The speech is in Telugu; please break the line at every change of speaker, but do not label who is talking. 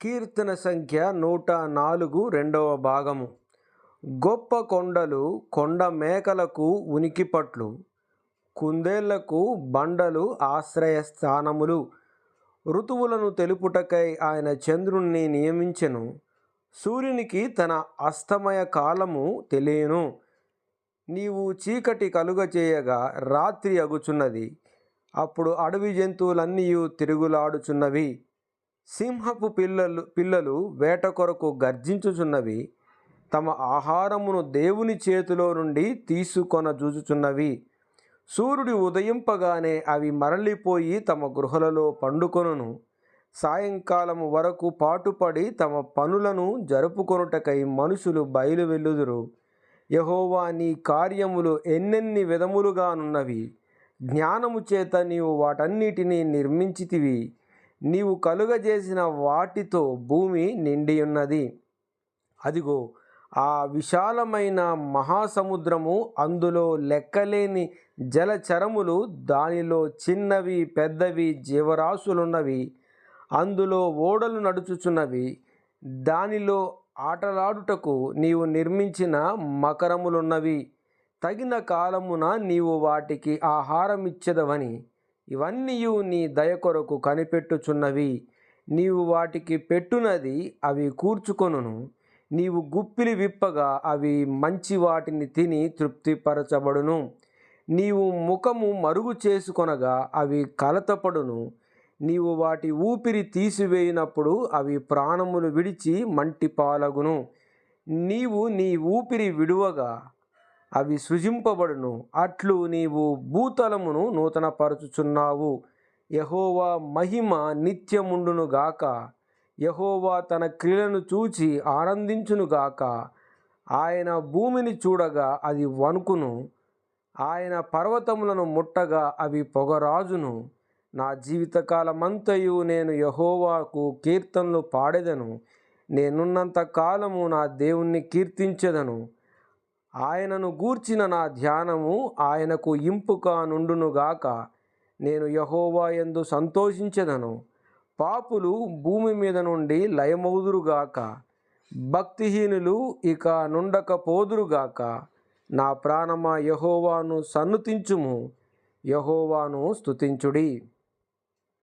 కీర్తన సంఖ్య 104 రెండవ భాగము. గొప్ప కొండలు కొండ మేకలకు ఉనికిపట్లు, కుందేళ్లకు బండలు ఆశ్రయస్థానములు. ఋతువులను తెలుపుటకై ఆయన చంద్రుణ్ణి నియమించెను. సూర్యునికి తన అస్తమయ కాలము తెలియను. నీవు చీకటి కలుగచేయగా రాత్రి అగుచున్నది. అప్పుడు అడవి జంతువులన్నీయు తిరుగులాడుచున్నవి. సింహపు పిల్లలు వేట కొరకు గర్జించుచున్నవి. తమ ఆహారమును దేవుని చేతిలో నుండి తీసుకొనజూచుచున్నవి. సూర్యుడు ఉదయింపగానే అవి మరలిపోయి తమ గృహలలో పండుకొనును. సాయంకాలము వరకు పాటుపడి తమ పనులను జరుపుకొనుటకై మనుషులు బయలువెల్లుదురు. యెహోవా, నీ కార్యములు ఎన్నెన్ని విధములుగానున్నవి! జ్ఞానము చేత నీవు వాటన్నిటినీ నిర్మించితివి. నీవు కలుగజేసిన వాటితో భూమి నిండియున్నది. అదిగో, ఆ విశాలమైన మహాసముద్రము, అందులో లెక్కలేని జలచరములు, దానిలో చిన్నవి పెద్దవి జీవరాశులున్నవి. అందులో ఓడలు నడుచుచున్నవి. దానిలో ఆటలాడుటకు నీవు నిర్మించిన మకరములున్నవి. తగిన కాలమున నీవు వాటికి ఆహారమిచ్చెదవని ఇవన్నీయు నీ దయ కొరకు కనిపెట్టుచున్నవి. నీవు వాటికి పెట్టునది అవి కూర్చుకొనును. నీవు గుప్పిలి విప్పగా అవి మంచి వాటిని తిని తృప్తిపరచబడును. నీవు ముఖము మరుగు చేసుకొనగా అవి కలతపడును. నీవు వాటి ఊపిరి తీసివేయినప్పుడు అవి ప్రాణములు విడిచి మంటి పాలగును. నీవు నీ ఊపిరి విడువగా అవి సృజింపబడును. అట్లు నీవు భూతలమును నూతనపరచుచున్నావు. యెహోవా మహిమ నిత్యముండునుగాక. యెహోవా తన క్రియలను చూచి ఆనందించునుగాక. ఆయన భూమిని చూడగా అది వణుకును. ఆయన పర్వతములను ముట్టగా అవి పొగరాజును. నా జీవితకాలమంతయు నేను యెహోవాకు కీర్తనలు పాడెదను. నేనున్నంత కాలము నా దేవుణ్ణి కీర్తించెదను. ఆయనను గూర్చిన నా ధ్యానము ఆయనకు ఇంపుగా నుండునుగాక. నేను యెహోవా యందు సంతోషించెదను. పాపులు భూమి మీద నుండి లయమౌదురుగాక. భక్తిహీనులు ఇక నుండకపోదురుగాక. నా ప్రాణమా, యెహోవాను సన్నుతించుము. యెహోవాను స్తుతించుడి.